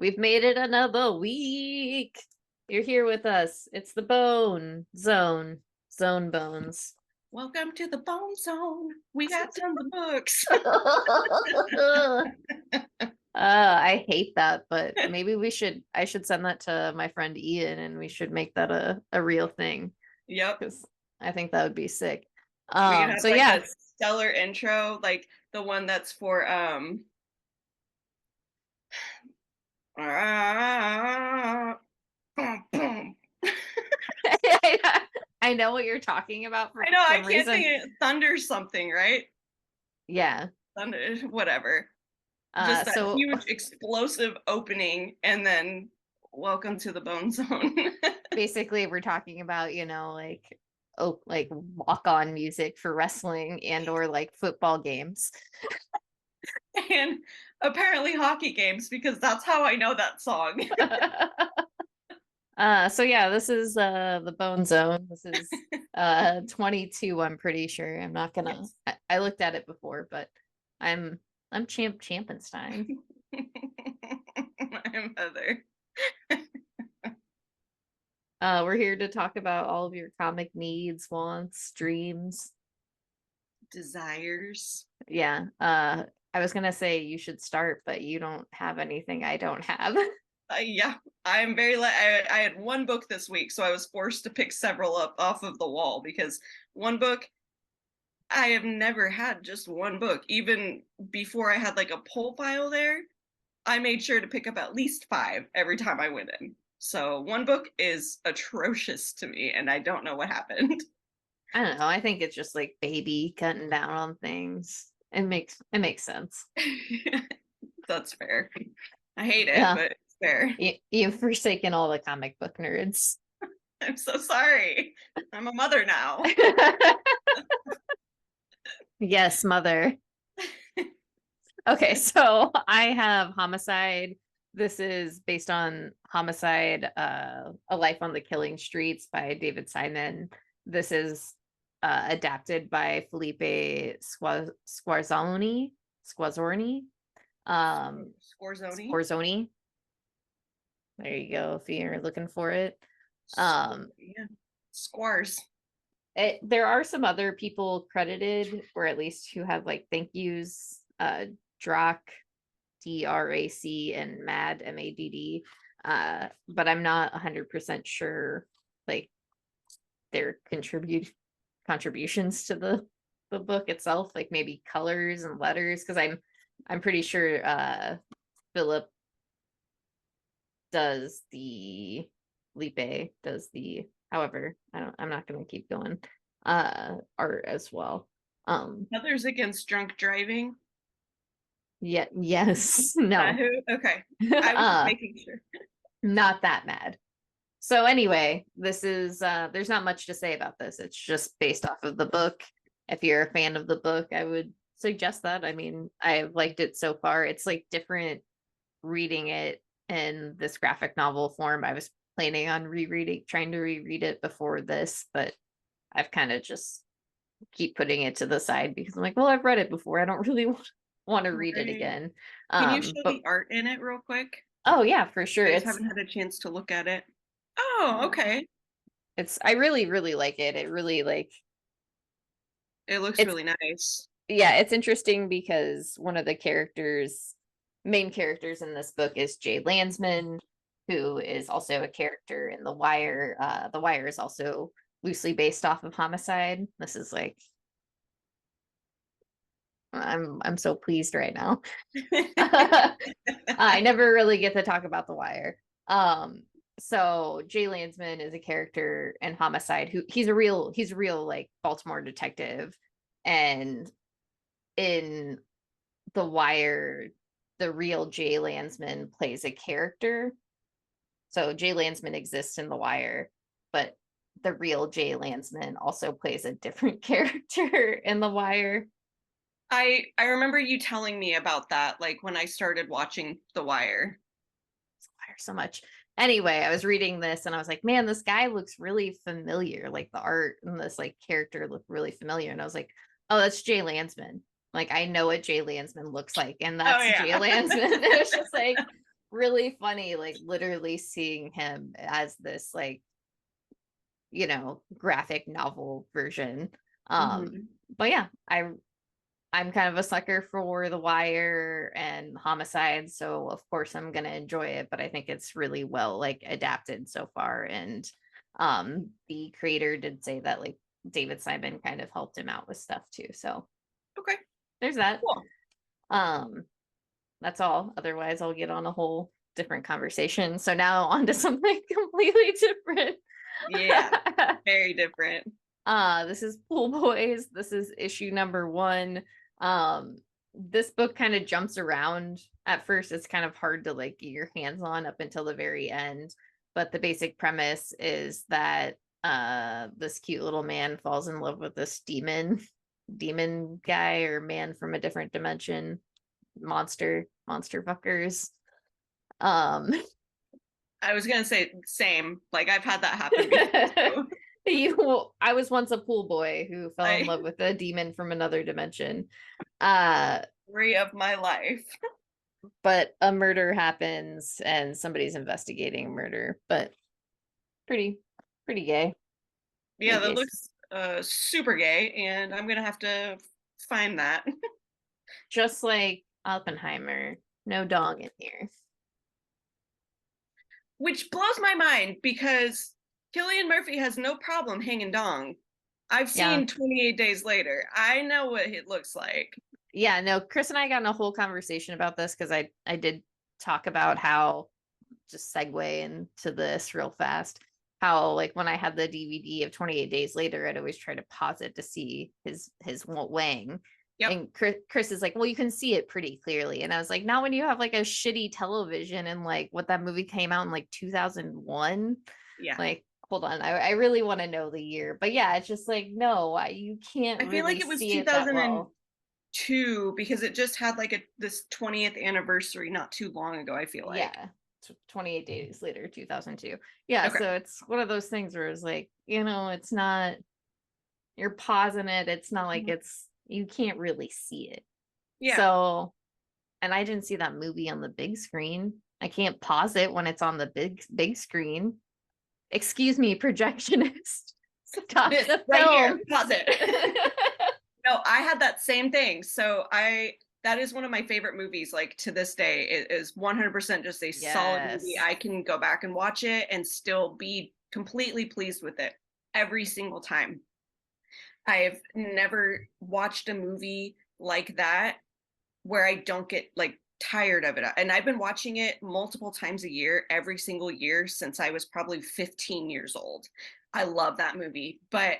We've made it another week. You're here with us. It's the Bone Zone. Zone Bones. Welcome to the Bone Zone. We got tons of books. I hate that, but maybe I should send that to my friend Ian and we should make that a real thing Yep. because I think that would be sick. We could have So like yeah. a stellar intro, like the one that's for I I know what you're talking about for know, I some can't reason. think of Thunder something, right? Yeah. Thunder, whatever. Just that So huge explosive opening and then welcome to the Bone Zone. basically we're talking about, like walk-on music for wrestling and or like football games. And apparently hockey games because that's how I know that song. So yeah, this is the Bone Zone. This is 22, I'm pretty sure. I'm not gonna Yes. I looked at it before, but I'm Champenstein. I'm Heather. We're here to talk about all of your comic needs, wants, dreams. Desires. Yeah. I was gonna say you should start, but you don't have anything I don't have. Yeah, I'm very. I had one book this week, so I was forced to pick several up off of the wall because one book. I have never had just one book. Even before I had like a pull file there, I made sure to pick up at least five every time I went in. So one book is atrocious to me, and I don't know what happened. I don't know. I think it's just like baby cutting down on things. It makes sense. That's fair. I hate it, Yeah. but it's fair. You've forsaken all the comic book nerds. I'm so sorry. I'm a mother now. Yes, mother. Okay, so I have Homicide. This is based on Homicide, A Life on the Killing Streets by David Simon. This is adapted by Felipe Squarzoni. Squazzorni. Scorzoni. Squarzoni. There you go, if you're looking for it. Um, Yeah. Squars. there are some other people credited, or at least who have like thank yous. Drac, DRAC, and Mad, MADD. But I'm not 100% sure like their contributions to the book itself, like maybe colors and letters, because I'm pretty sure Philip does the Lipe does the however, I'm not gonna keep going art as well. Others against drunk driving. Yeah, yes, no. Who? Okay. I was just uh making sure. Not that mad. So anyway, this is there's not much to say about this. It's just based off of the book. If you're a fan of the book, I would suggest that. I mean, I've liked it so far. It's like different reading it in this graphic novel form. I was planning on trying to reread it before this, but I've kind of just keep putting it to the side because I'm like, well, I've read it before. I don't really want to read it Right. again. Can you show But the art in it real quick? oh yeah, for sure. I just haven't had a chance to look at it. Oh, okay. I really, really like it. It really It looks it's really nice. yeah, it's interesting because one of the main characters in this book is Jay Landsman, who is also a character in The Wire. The Wire is also loosely based off of Homicide. This is like I'm so pleased right now. I never really get to talk about The Wire. So Jay Landsman is a character in Homicide who he's a real like Baltimore detective, and in The Wire, the real Jay Landsman plays a character. So Jay Landsman exists in The Wire, but the real Jay Landsman also plays a different character in The Wire. I remember you telling me about that, like when I started watching The Wire. Wire so much. Anyway, I was reading this and I was like, man, this guy looks really familiar. Like the art and this like character looked really familiar. And I was like, oh, that's Jay Landsman. Like I know what Jay Landsman looks like, and Oh that's yeah. Jay Landsman. It was just like really funny, like literally seeing him as this like, graphic novel version. Mhm. But yeah, I'm kind of a sucker for The Wire and Homicide, so of course I'm gonna enjoy it, but I think it's really well like adapted so far. And the creator did say that like David Simon kind of helped him out with stuff too. So Okay, there's that. cool. Um, that's all. Otherwise, I'll get on a whole different conversation. So now on to something completely different. Yeah, very different. This is Pool Boys. This is issue number 1. This book kind of jumps around. At first, it's kind of hard to like get your hands on up until the very end. But the basic premise is that this cute little man falls in love with this demon guy or man from a different dimension, monster fuckers. Um I was gonna say same. Like I've had that happen before. So I was once a pool boy who fell in I love with a demon from another dimension. Uh, story of my life. but a murder happens and somebody's investigating murder, but pretty pretty gay. Yeah, Pretty that gay. looks super gay, and I'm gonna have to find that. Just like Oppenheimer. No dong in here. Which blows my mind because Killian Murphy has no problem hanging dong. I've Yeah. seen 28 Days Later. I know what it looks like. Yeah, no, Chris and I got in a whole conversation about this because I did talk about how, just segue into this real fast, how like when I had the DVD of 28 Days Later, I'd always try to pause it to see his Wang. Yep. And Chris is like, well, you can see it pretty clearly. And I was like, not when you have like a shitty television and like what that movie came out in like 2001. Yeah. Like, hold on, I really want to know the year. But yeah, it's just like, no, you can't I feel like really it was see it that well. 2002 because it just had like this 20th anniversary not too long ago, I feel like. Yeah, 28 Days Later, 2002. Yeah, Okay. so it's one of those things where it's like, it's not, you're pausing it. It's not like you can't really see it. Yeah. So, and I didn't see that movie on the big screen. I can't pause it when it's on the big screen. Excuse me, projectionist. Stop This the right film. here. Pause it. No, I had that same thing. So that is one of my favorite movies, like to this day. It is 100% just a solid movie. Yes. I can go back and watch it and still be completely pleased with it every single time. I've never watched a movie like that where I don't get like tired of it. And I've been watching it multiple times a year, every single year since I was probably 15 years old. I love that movie. But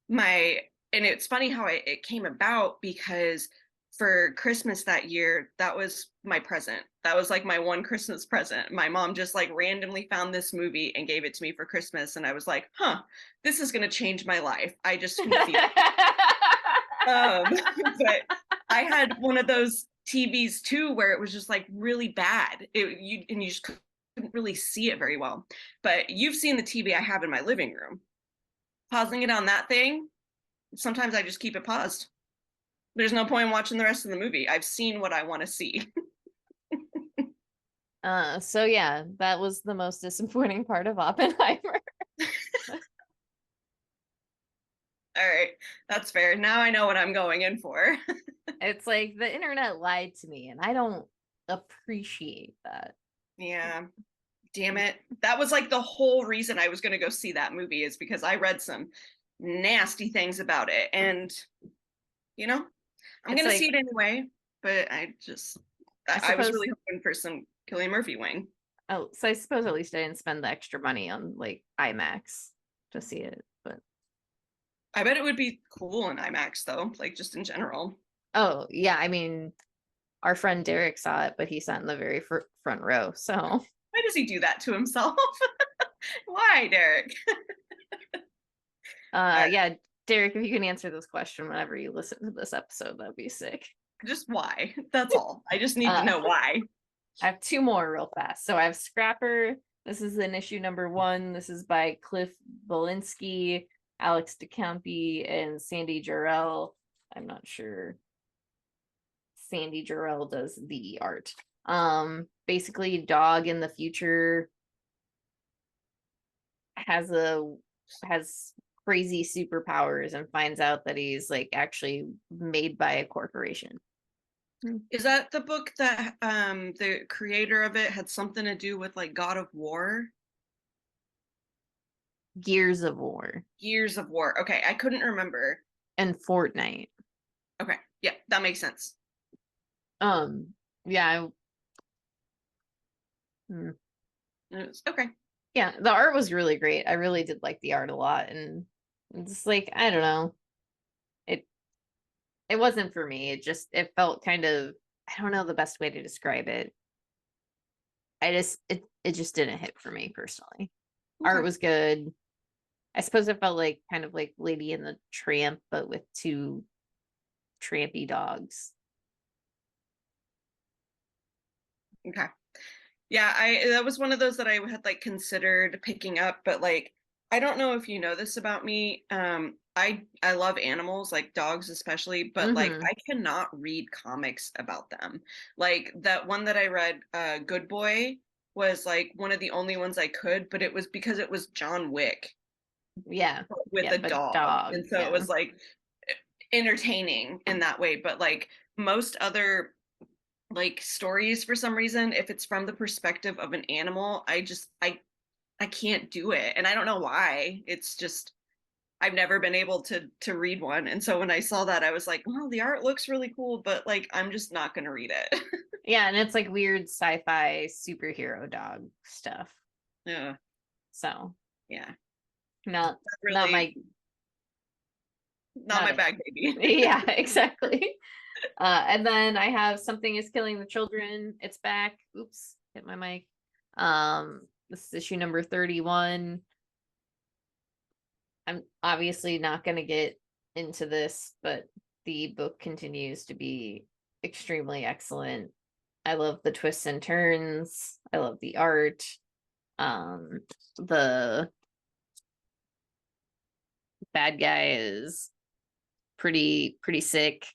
my, and it's funny how it came about because for Christmas that year, that was my present. That was like my one Christmas present. My mom just like randomly found this movie and gave it to me for Christmas. And I was like, huh, this is going to change my life. I just can feel it. But I had one of those TVs too where it was just like really bad. You just couldn't really see it very well. But you've seen the TV I have in my living room. Pausing it on that thing, sometimes I just keep it paused. There's no point in watching the rest of the movie. I've seen what I want to see. So yeah, that was the most disappointing part of Oppenheimer. All right, that's fair. Now I know what I'm going in for. It's like the internet lied to me, and I don't appreciate that. Yeah, damn it. That was like the whole reason I was going to go see that movie is because I read some nasty things about it. And, I'm It's going to see like, it anyway, but I I was suppose, really hoping for some Cillian Murphy wing. oh, so I suppose at least I didn't spend the extra money on like IMAX to see it. But I bet it would be cool in IMAX though, like just in general. oh yeah, I mean, our friend Derek saw it, but he sat in the very front row. So Why does he do that to himself? Why, Derek? yeah, Derek, if you can answer this question whenever you listen to this episode, that'd be sick. Just why? That's all. I just need to Uh, know why. I have 2 more real fast. So I have Scrapper. This is in issue number 1. This is by Cliff Belinsky, Alex DeCampi, and Sandy Jarrell. I'm not sure Sandy Jarrell does the art. Basically dog in the future has crazy superpowers and finds out that he's like actually made by a corporation. Is that the book that the creator of it had something to do with like God of War? Gears of War Years of War. Okay, I couldn't remember. and Fortnite. Okay, yeah, that makes sense. Um, yeah, Okay. yeah, the art was really great. I really did like the art a lot, and it's like I don't know, it it wasn't for me. It felt kind of, I don't know the best way to describe it. It just didn't hit for me personally. Art Okay. was good. I suppose it felt like kind of like Lady and the Tramp, but with two trampy dogs. Okay. Yeah, I that was one of those that I had like considered picking up, but like I don't know if you know this about me. I love animals, like dogs especially, but like Mm-hmm. I cannot read comics about them. Like that one that I read, Good Boy, was like one of the only ones I could, but it was because it was John Wick Yeah. with Yeah, a but dog. dog. And so it Yeah. was like entertaining in that way, but like most other like stories for some reason if it's from the perspective of an animal I can't do it and I don't know why. It's just I've never been able to read one, and so when I saw that I was like, well, the art looks really cool, but like I'm just not going to read it. Yeah, and it's like weird sci-fi superhero dog stuff. Yeah, So yeah, not not really my not not my it. bag, baby. Yeah, exactly. And then I have Something is Killing the Children. It's back. Oops, hit my mic. This is issue number 31. I'm obviously not going to get into this, but the book continues to be extremely excellent. I love the twists and turns. I love the art. Um, the bad guy is pretty sick.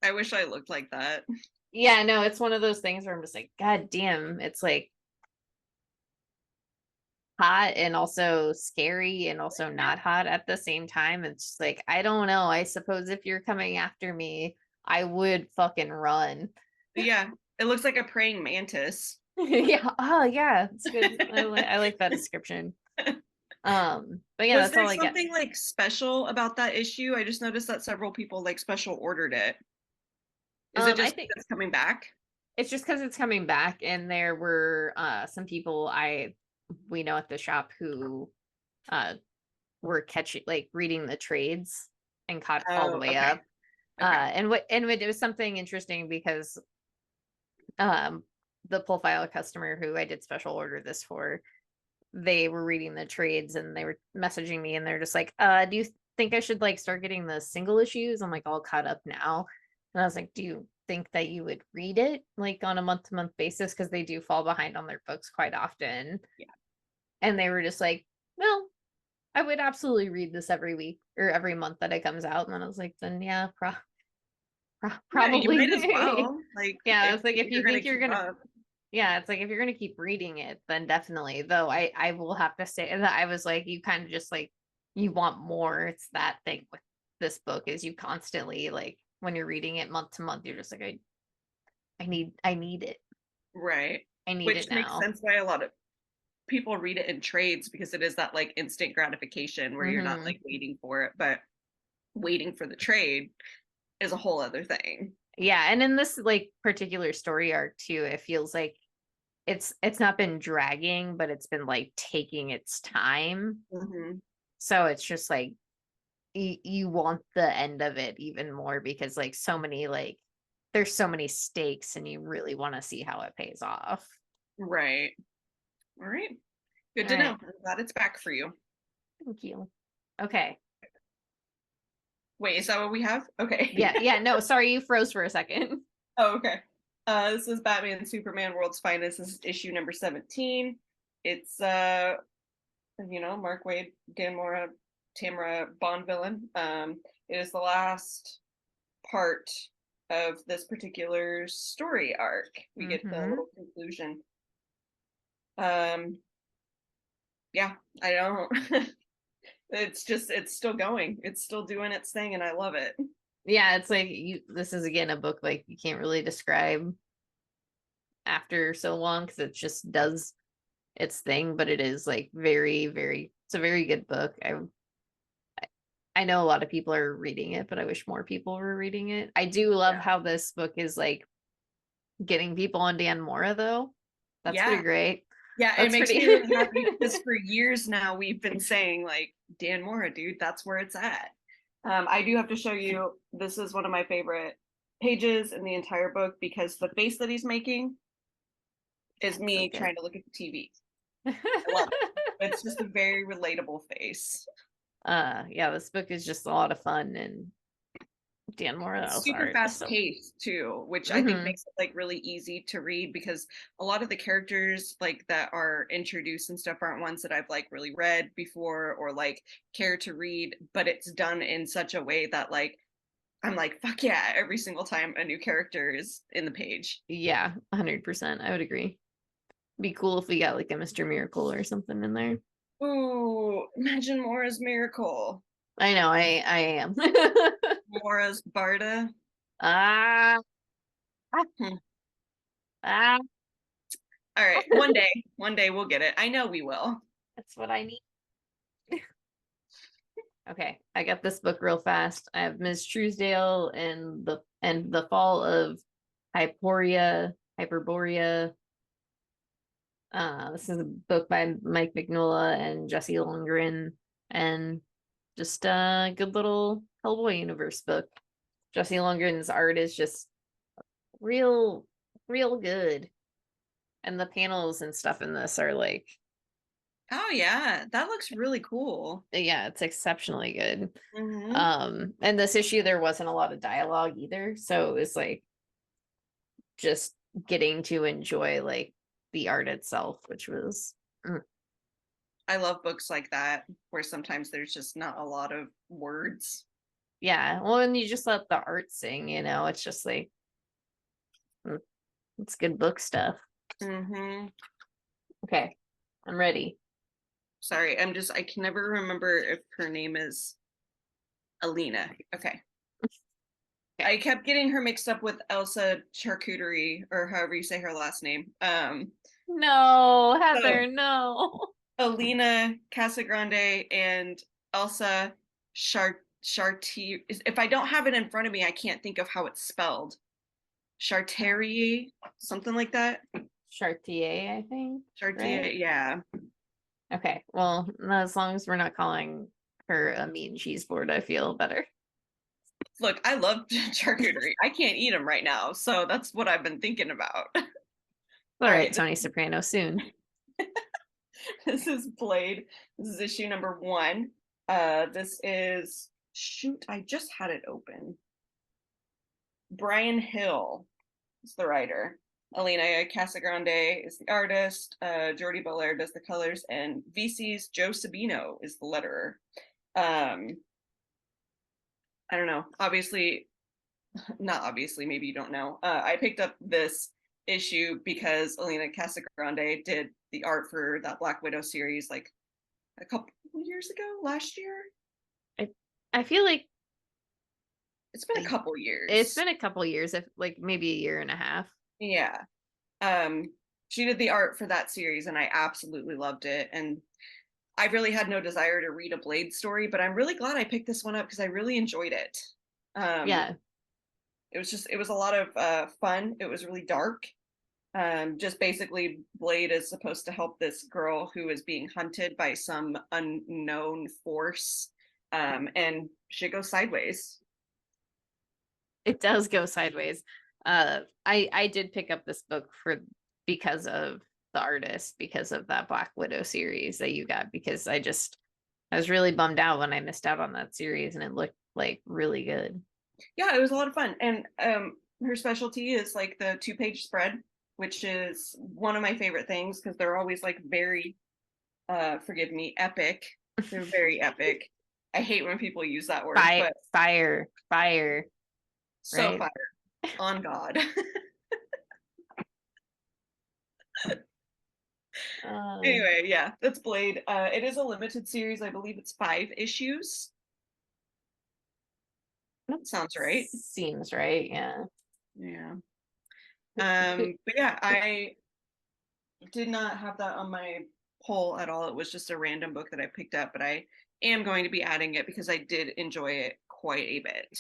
I wish I looked like that. Yeah, no, it's one of those things where I'm just like, God damn, it's like hot and also scary and also not hot at the same time. It's just like, I don't know. I suppose if you're coming after me, I would fucking run. Yeah, it looks like a praying mantis. Yeah. Oh yeah, it's good. I like that description. But yeah, Was that's there all I get. something like special about that issue? I just noticed that several people like special ordered it. Is it I just think it's coming back? it's just because it's coming back, and there were some people we know at the shop who uh were catching like reading the trades and caught all the Oh, way okay. up. Okay. And it was something interesting because um the pull file customer who I did special order this for, they were reading the trades and they were messaging me and they're just like, do you think I should like start getting the single issues? I'm like all caught up now. And I was like, do you think that you would read it like on a month to month basis? Because they do fall behind on their books quite often. Yeah. And they were just like, no, I would absolutely read this every week or every month that it comes out. And then I was like, then yeah, Yeah, you might as probably. well. Like Yeah, if it's like if you you're gonna think you're keep gonna, up. yeah, it's like if you're gonna keep reading it, then definitely. Though I will have to say that I was like, you kind of just like you want more. It's that thing with this book is you constantly like when you're reading it month to month, you're just like I need it. Right. I need Which it makes now. sense why a lot of people read it in trades because it is that like instant gratification where you're not Hmm. like waiting for it, but waiting for the trade is a whole other thing. Yeah, and in this like particular story arc too, it feels like it's not been dragging, but it's been like taking its time. Hmm. So it's just like you want the end of it even more because like so many like there's so many stakes and you really want to see how it pays off. Right. All right. Good All to know. right. I'm glad it's back for you. Thank you. Okay. Wait, is that what we have? Okay. Yeah, yeah, no, sorry you froze for a second. Oh, okay. This is Batman Superman World's Finest. This is issue number 17. It's Mark Waid, Dan Mora, Tamara Bond villain. It is the last part of this particular story arc. We get the Mm-hmm. little conclusion. Um, yeah, I don't. It's still going. It's still doing its thing, and I love it. Yeah, it's like this is again a book like you can't really describe after so long because it just does its thing, but it is like very, very, it's a very good book. I know a lot of people are reading it, but I wish more people were reading it. I do love Yeah. how this book is like getting people on Dan Mora though. That's Yeah. pretty great. Yeah, it That's makes pretty me really happy because for years now we've been saying like Dan Mora, dude, that's where it's at. I do have to show you. This is one of my favorite pages in the entire book because the face that he's making is so me good. trying to look at the TV. I love it. It's just a very relatable face. Yeah, this book is just a lot of fun and Dan It's Mora's super art is fast so paced too, which I think hmm makes it like really easy to read because a lot of the characters like that are introduced and stuff aren't ones that I've like really read before or like care to read, but it's done in such a way that like I'm like, fuck yeah, every single time a new character is in the page. yeah, 100%. I would agree. Be cool if we got like a Mr. Miracle or something in there. Ooh, imagine Mora's Miracle. I know, I am. Mora's Barda. ah, ah, Hmm. ah. All right, one day we'll get it. I know we will. That's what I need. Okay, I got this book real fast. I have Ms. Truesdale and the Fall of Hyperborea. This is a book by Mike Mignola and Jesse Lundgren, and just a good little Hellboy universe book. Jesse Lundgren's art is just real, real good, and the panels and stuff in this are like, Oh yeah, that looks really cool. yeah, it's exceptionally good. Hmm. And this issue there wasn't a lot of dialogue either, so it was like just getting to enjoy like the art itself, which was I love books like that where sometimes there's just not a lot of words. yeah. Well, and you just let the art sing, it's just like mm, it's good book stuff. Hmm. Okay, I'm ready. Sorry, I can never remember if her name is Alina. Okay. Okay. I kept getting her mixed up with Elsa Charcuterie or however you say her last name. No, So Heather, no. Alina Casagrande and Elsa Chartier. If I don't have it in front of me, I can't think of how it's spelled. Charterier, something like that. Chartier, I think, Chartier, right? yeah. Okay, well, as long as we're not calling her a mean cheese board, I feel better. Look, I love charcuterie. I can't eat them right now, so that's what I've been thinking about. All All right, right, Tony Soprano, soon. this is Blade. This is issue number 1. This is shoot, I just had it open. Brian Hill is the writer. Alina Casagrande is the artist. Jordi Belair does the colors, and VC's Joe Sabino is the letterer. Um, I don't know. Obviously, not obviously, maybe you don't know. I picked up this issue because Alina Casagrande did the art for that Black Widow series like a couple years ago, last year. I I feel like It's been a couple it's years. been a couple years, if like maybe a year and a half. Yeah. Um, she did the art for that series and I absolutely loved it. And I really had no desire to read a Blade story, but I'm really glad I picked this one up because I really enjoyed it. Um, Yeah, it was a lot of fun. It was really dark. Just basically, Blade is supposed to help this girl who is being hunted by some unknown force, and shit goes sideways. it does go sideways. I did pick up this book because of the artist, because of that Black Widow series that you got, because I was really bummed out when I missed out on that series and it looked like really good. Yeah, it was a lot of fun. And her specialty is like the 2-page spread, which is one of my favorite things because they're always like very, forgive me, epic. They're very epic. I hate when people use that word, Fire, but fire, fire, so right? fire. On God. Anyway, yeah, that's Blade. It is a limited series. I believe it's 5 issues. That sounds right. Seems right, yeah. Yeah. But yeah, I did not have that on my poll at all. It was just a random book that I picked up, but I am going to be adding it because I did enjoy it quite a bit.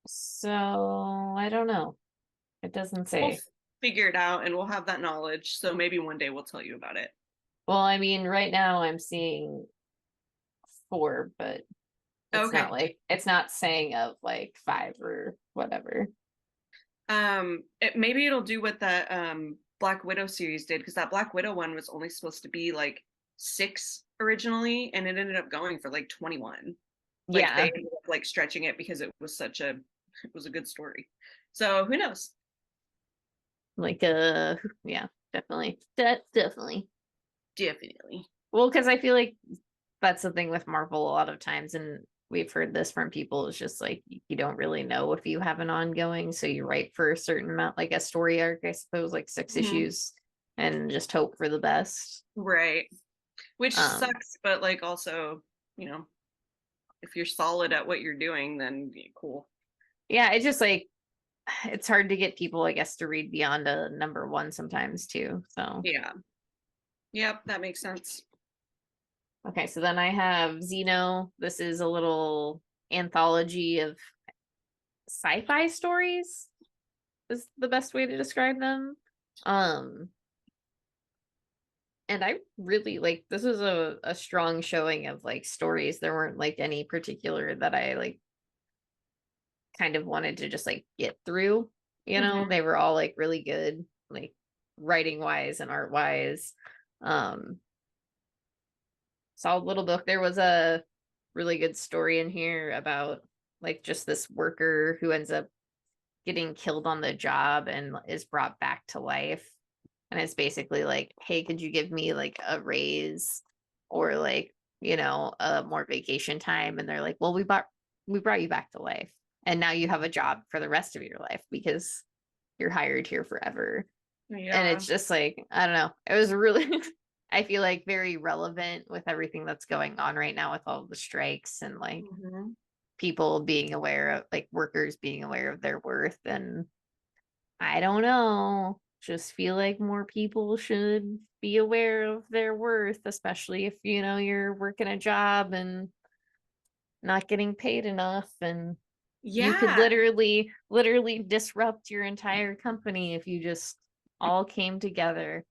So I don't know. It doesn't We'll say. figure it out and we'll have that knowledge. So maybe one day we'll tell you about it. Well, I mean, right now I'm seeing 4, but it's not Okay. like it's not saying of like 5 or whatever. Maybe it'll do what that Black Widow series did, because that Black Widow one was only supposed to be like 6 originally, and it ended up going for like 21. Like they Yeah, ended up like stretching it because it was a good story. So who knows? like yeah, definitely. Definitely. Definitely. Well, because I feel like that's the thing with Marvel a lot of times, and we've heard this from people, is just like you don't really know if you have an ongoing, so you write for a certain amount, like a story arc, I suppose, like 6 Mhm. issues, and just hope for the best. Right. Which Um, sucks, but like also, you know, if you're solid at what you're doing, then cool. yeah, it's just like it's hard to get people, I guess, to read beyond a number 1 sometimes too. So Yeah. Yep, that makes sense. okay, so then I have Xeno. This is a little anthology of sci-fi stories, is the best way to describe them. Um, and I really like, this was a strong showing of like stories. There weren't like any particular that I like kind of wanted to just like get through, Mhm. they were all like really good, like writing wise and art wise. Um, solid little book. There was a really good story in here about like just this worker who ends up getting killed on the job and is brought back to life. And it's basically like, hey, could you give me like a raise or like, more vacation time? And they're like, well, we brought you back to life. And now you have a job for the rest of your life because you're hired here forever. And Yeah. it's just like, I don't know. It was really I feel like very relevant with everything that's going on right now with all the strikes and like Mhm. people being aware of like workers being aware of their worth. And I don't know, just feel like more people should be aware of their worth, especially if you're working a job and not getting paid enough, and you could Yeah. literally disrupt your entire company if you just all came together.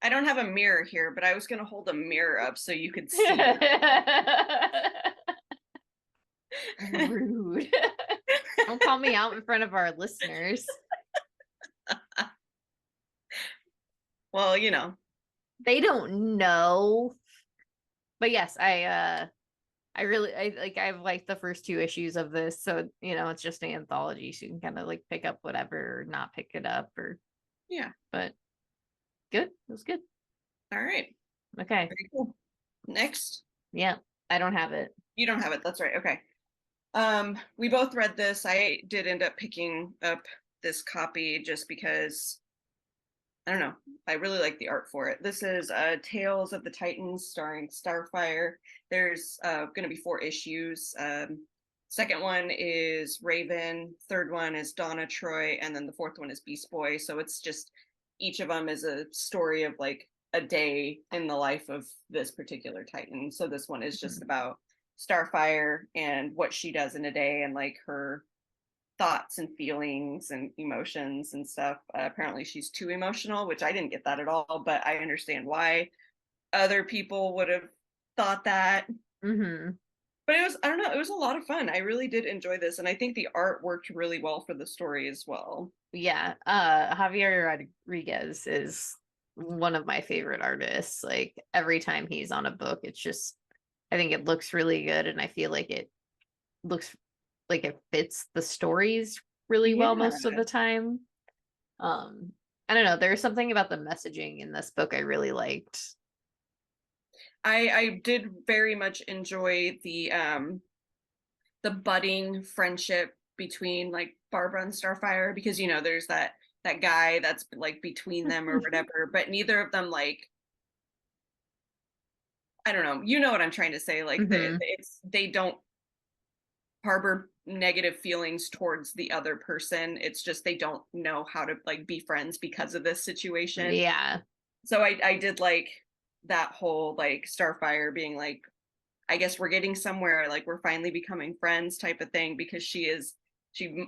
I don't have a mirror here, but I was going to hold a mirror up so you could see. Rude. Don't call me out in front of our listeners. Well, you know. They don't know. But yes, I've liked the first 2 issues of this. So, it's just an anthology. So you can kind of like pick up whatever or not pick it up or Yeah. but good. It was good. All right. Okay. Very cool. Next. Yeah. I don't have it. You don't have it. That's right. Okay. We both read this. I did end up picking up this copy just because I don't know. I really like the art for it. This is Tales of the Titans starring Starfire. There's going to be 4 issues. Second one is Raven, third one is Donna Troy, and then the fourth one is Beast Boy. So it's just each of them is a story of like a day in the life of this particular Titan. So this one is just Mhm. about Starfire and what she does in a day and like her thoughts and feelings and emotions and stuff. Apparently, she's too emotional, which I didn't get that at all, but I understand why other people would have thought that. Mhm. But I don't know, it was a lot of fun. I really did enjoy this, and I think the art worked really well for the story as well. Yeah. Javier Rodriguez is one of my favorite artists. Like every time he's on a book, it's just I think it looks really good and I feel like it looks like it fits the stories really well Yeah. most of the time. Um, I don't know. There's something about the messaging in this book I really liked. I did very much enjoy the the budding friendship between like Barbara and Starfire, because you know there's that guy that's like between them or whatever, but neither of them like, I don't know, you know what I'm trying to say, like they don't harbor negative feelings towards the other person. It's just they don't know how to like be friends because of this situation. Yeah. So I did like that whole like Starfire being like, I guess we're getting somewhere, like we're finally becoming friends type of thing, because she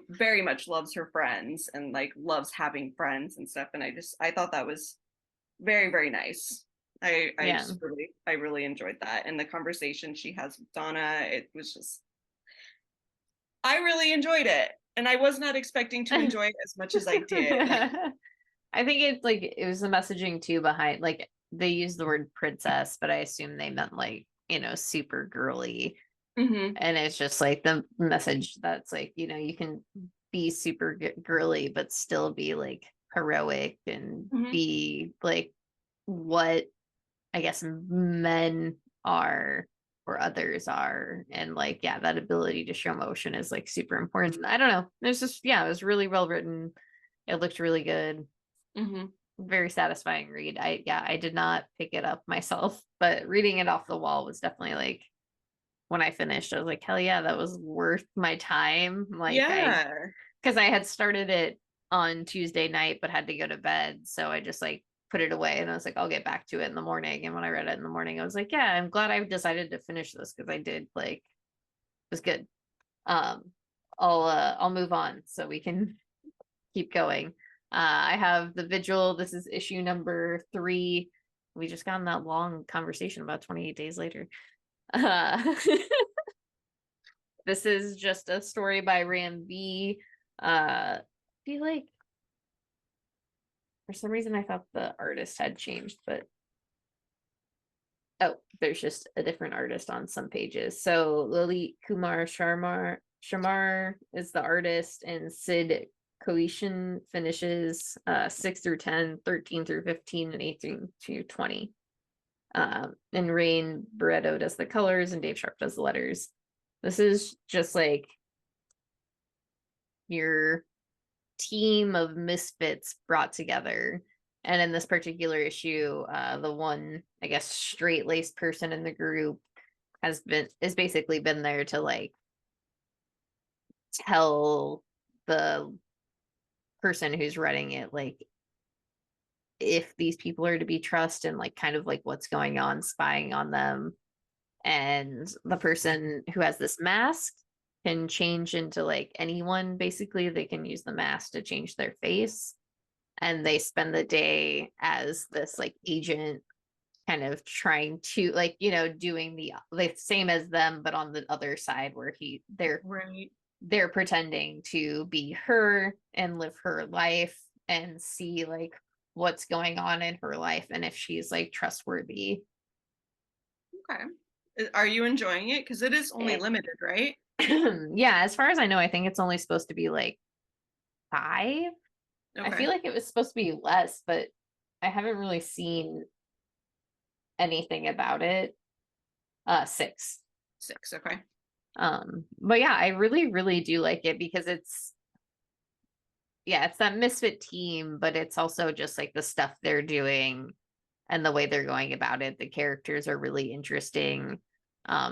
very much loves her friends and like loves having friends and stuff. And I thought that was very, very nice. Yeah. I really enjoyed that. And the conversation she has with Donna, it was just, I really enjoyed it. And I was not expecting to enjoy it as much as I did. I think it's like it was the messaging too behind, like they used the word princess, but I assume they meant like, super girly. Mm-hmm. And it's just like the message that's like, you can be super girly, but still be like heroic and Mm-hmm. be like what I guess men are or others are. And like, yeah, that ability to show emotion is like super important. I don't know. It's just, yeah, it was really well written. It looked really good. Mm-hmm. Very satisfying read. I did not pick it up myself, but reading it off the wall was definitely like when I finished, I was like, hell yeah, that was worth my time. Like Yeah. because I had started it on Tuesday night, but had to go to bed. So I just like put it away and I was like, I'll get back to it in the morning. And when I read it in the morning, I was like, yeah, I'm glad I decided to finish this because I did like it was good. Um I'll move on so we can keep going. I have the Vigil. This is issue number 3. We just got in that long conversation about 28 days later. Uh, this is just a story by Ram V. I feel like for some reason I thought the artist had changed, but oh, there's just a different artist on some pages. So Lily Kumar Sharmar is the artist, and Sid Coetian finishes 6 through 10, 13 through 15, and 18 through 20. And Rain Barreto does the colors, and Dave Sharp does the letters. This is just like your team of misfits brought together. And in this particular issue, the one, I guess, straight laced person in the group is basically been there to like tell the person who's running it like if these people are to be trusted and like kind of like what's going on, spying on them. And the person who has this mask can change into like anyone. Basically, they can use the mask to change their face, and they spend the day as this like agent kind of trying to like doing the same as them but on the other side where Right. they're pretending to be her and live her life and see like what's going on in her life and if she's like trustworthy. Okay. Are you enjoying it? Because it is only It, limited, right? yeah, as far as I know, I think it's only supposed to be like 5. I Okay. feel like it was supposed to be less, but I haven't really seen anything about it. 6. 6. Okay. But yeah, I really, really do like it because it's that misfit team, but it's also just like the stuff they're doing and the way they're going about it. The characters are really interesting.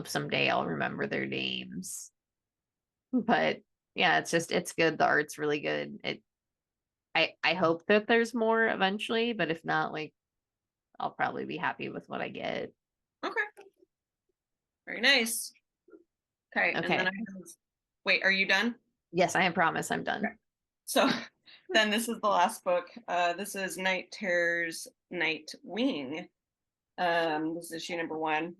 Someday I'll remember their names. But yeah, it's good. The art's really good. I hope that there's more eventually, but if not, like I'll probably be happy with what I get. Okay. Very nice. Okay. And then I Okay. have, wait, are you done? Yes, I promise I'm done. Okay. So then this is the last book. This is Night Terror's Nightwing. This is issue number 1.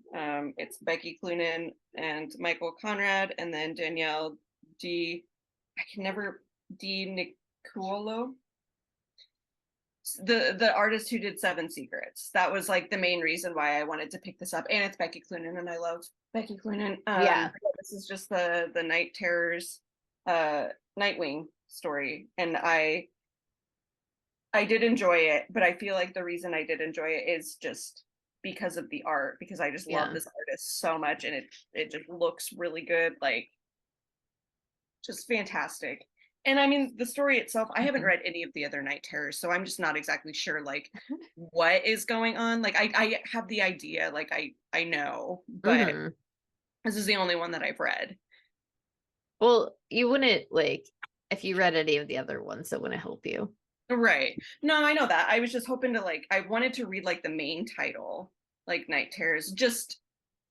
It's Becky Cloonan and Michael Conrad, and then Danielle D. I can never D. Nicuolo. The artist who did Seven Secrets. That was like the main reason why I wanted to pick this up. And it's Becky Cloonan, and I love Becky Cloonan. Yeah. This is just the Night Terrors Nightwing story, and I did enjoy it, but I feel like the reason I did enjoy it is just because of the art, because I just love Yeah. this artist so much, and it just looks really good. Like just fantastic. And I mean, the story itself, I haven't read any of the other Night Terrors, so I'm just not exactly sure like what is going on. Like I have the idea, like I know, but Hmm. this is the only one that I've read. Well, you wouldn't like if you read any of the other ones, it wouldn't help you. Right. No, I know that. I was just hoping to like I wanted to read like the main title, like Night Terrors, just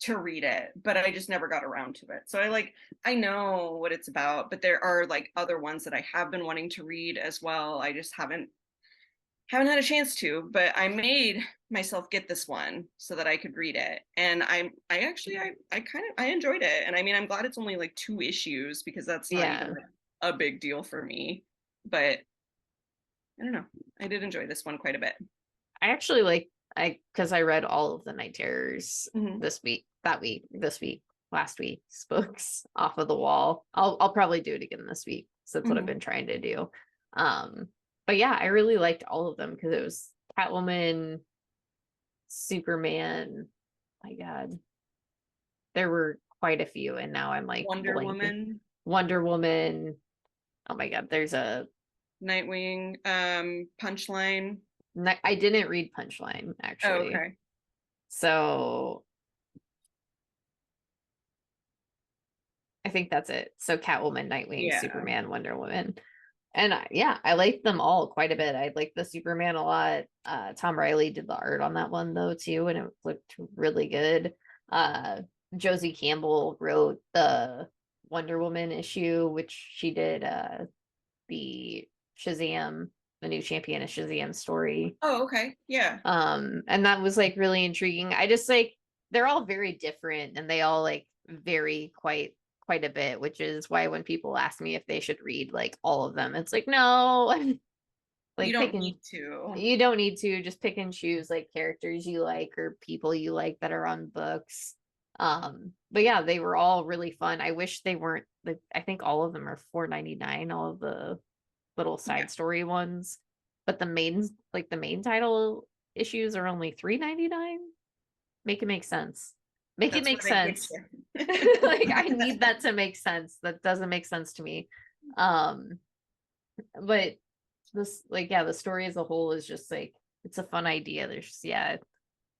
to read it, but I just never got around to it. So I know what it's about, but there are like other ones that I have been wanting to read as well. I just haven't had a chance to, but I made myself get this one so that I could read it. And I actually I kind of I enjoyed it. And I mean, I'm glad it's only like 2 issues because that's not even Yeah. like a big deal for me. But I don't know. I did enjoy this one quite a bit. I actually like because I read all of the Night Terrors Hmm. this week, last week's books off of the wall. I'll probably do it again this week. So that's what I've Hmm. been trying to do. Um, but yeah, I really liked all of them because it was Catwoman, Superman. My God, there were quite a few, and now I'm like Wonder blanking. Woman, Wonder Woman. Oh my God, there's a. Nightwing, Punchline. I didn't read Punchline Oh, actually, okay. so I think that's it. So Catwoman, Nightwing, Yeah. Superman, Wonder Woman. And yeah, I like them all quite a bit. I like the Superman a lot. Tom Riley did the art on that one though too, and it looked really good. Uh, Josie Campbell wrote the Wonder Woman issue, which she did the Shazam, the new champion of Shazam story. Oh, okay. Yeah. And that was like really intriguing. I just like they're all very different and they all like vary quite a bit, which is why when people ask me if they should read like all of them, it's like no, You like pick don't and need to. you don't need to just pick and choose like characters you like or people you like that are on books. But yeah, they were all really fun. I wish they weren't like I think all of them are 4.99, all of the little Yeah. side story ones. But the main title issues are only 3.99. Make it make sense. Make it That's make where they get sense. you. Like I need that to make sense. That doesn't make sense to me. Um, but this like yeah, the story as a whole is just like it's a fun idea. There's just, yeah,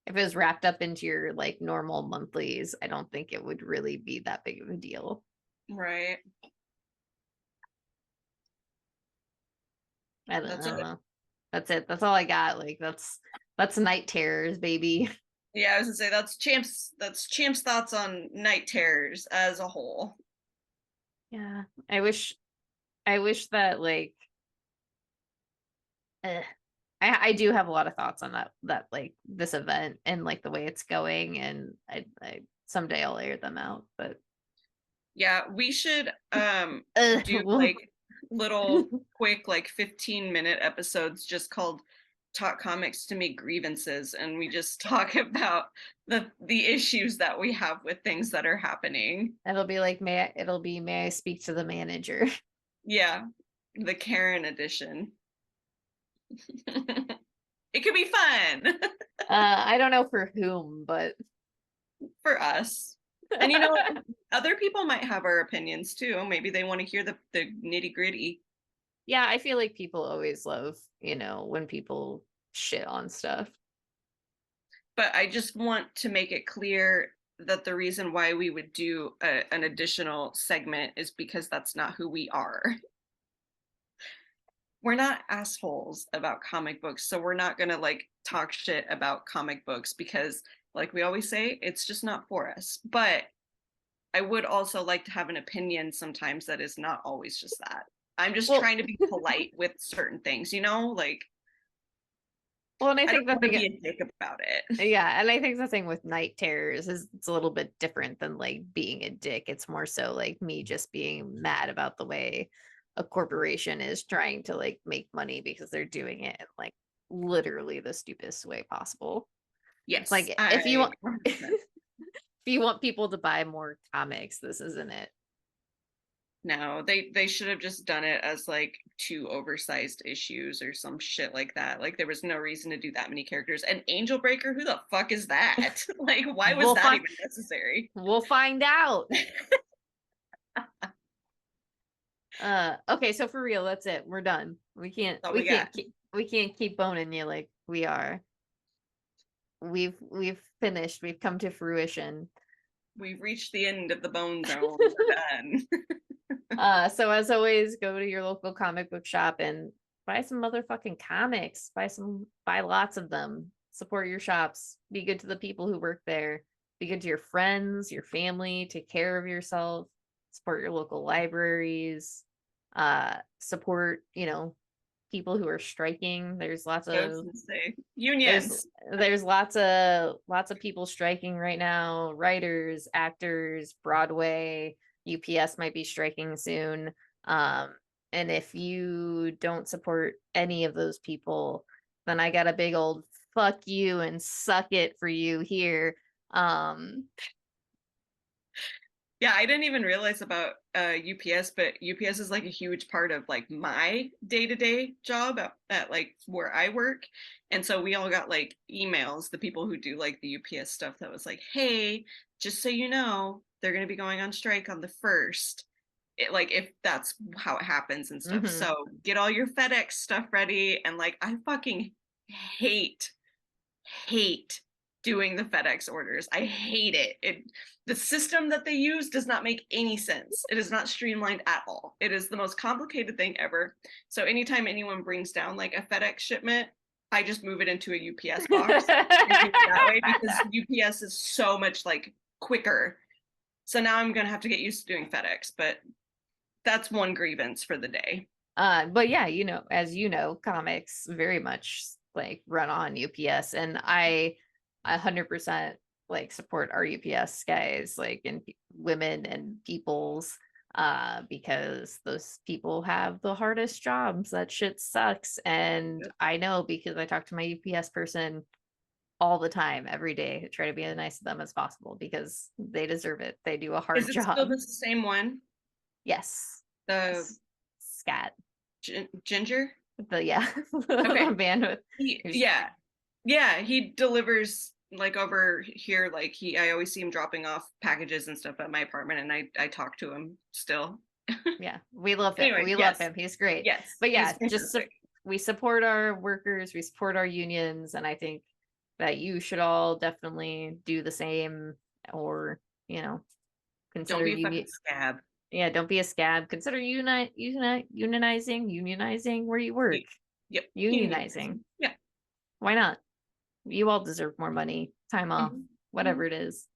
if it was wrapped up into your like normal monthlies, I don't think it would really be that big of a deal. Right. I That's don't it. know. That's it. That's all I got. Like that's Night Terrors, baby. Yeah, I was gonna say that's Champ's thoughts on Night Terrors as a whole. Yeah. I wish that like eh, I do have a lot of thoughts on that like this event and like the way it's going and I someday I'll air them out, but Yeah, we should do well, like little quick like 15-minute episodes just called Talk Comics to Meet Grievances, and we just talk about the issues that we have with things that are happening. it'll be may I speak to the manager. Yeah, the Karen edition. It could be fun I don't know for whom, but for us. And you know, other people might have our opinions too. Maybe they want to hear the nitty gritty. yeah, I feel like people always love, when people shit on stuff. But I just want to make it clear that the reason why we would do an additional segment is because that's not who we are. We're not assholes about comic books, so we're not going to like talk shit about comic books because like we always say, it's just not for us. But I would also like to have an opinion sometimes that is not always just that. I'm just Well, trying to be polite with certain things, like well, and I I don't think the want to thing be a dick about it. yeah, and I think the thing with Night Terrors is it's a little bit different than like being a dick. It's more so like me just being mad about the way a corporation is trying to like make money because they're doing it in like literally the stupidest way possible. It's Yes, like if you I want if 100%. you want people to buy more comics, this isn't it. No, they should have just done it as like 2 oversized issues or some shit like that. Like there was no reason to do that many characters. And Angel Breaker, who the fuck is that? Like why was We'll that find. even necessary? We'll find out. Okay, so for real, that's it. We're done. We can't That's all we we got. can't keep we can't keep boning you like we are. We've finished. We've come to fruition. We've reached the end of the bone zone. We're done. So as always, go to your local comic book shop and buy some motherfucking comics. Buy lots of them. Support your shops. Be good to the people who work there. Be good to your friends, your family. Take care of yourself. Support your local libraries. Support, people who are striking. I was gonna say unions. There's lots of people striking right now, writers, actors, Broadway, UPS might be striking soon. And if you don't support any of those people, then I got a big old fuck you and suck it for you here. Yeah, I didn't even realize about UPS, but UPS is like a huge part of like my day-to-day job at like where I work. And so we all got like emails, the people who do like the UPS stuff that was like, hey, just so you know, they're going to be going on strike on the 1st. Like if that's how it happens and stuff. mhm. So get all your FedEx stuff ready. And like I fucking hate hate doing the FedEx orders. I hate it. The system that they use does not make any sense. It is not streamlined at all. It is the most complicated thing ever. So anytime anyone brings down like a FedEx shipment, I just move it into a UPS box and do it that way because UPS is so much like quicker. So now I'm gonna have to get used to doing FedEx, but that's one grievance for the day. But yeah, as you know, comics very much like run on UPS, and I 100% like support our UPS guys, like and women and peoples, because those people have the hardest jobs. That shit sucks, and I know because I talk to my UPS person all the time, every day. I try to be as nice to them as possible because they deserve it. They do a hard Is it still job. the same one? Yes, The yes, scat. Ginger? Yeah, Okay. the bandwidth. Yeah. Yeah, he delivers like over here, like I always see him dropping off packages and stuff at my apartment, and I talk to him still. Yeah, we love it. Anyway, We love yes, him. He's great. yes, But he's yeah, fantastic. we support our workers, we support our unions, and I think that you should all definitely do the same, or Don't consider be a fucking scab. yeah, don't be a scab. Consider unionizing where you work. Yep, Unionizing. yeah. Why not? You all deserve more money, time off, Mhm. whatever it is.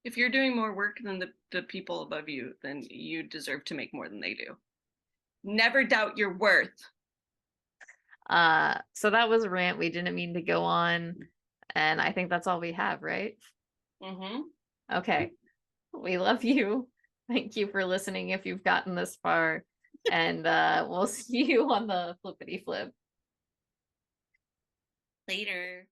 If you're doing more work than the people above you, then you deserve to make more than they do. Never doubt your worth. So that was a rant we didn't mean to go on, and I think that's all we have, right? Mm-hmm. Okay. We love you. Thank you for listening if you've gotten this far. And we'll see you on the flippity flip. Later.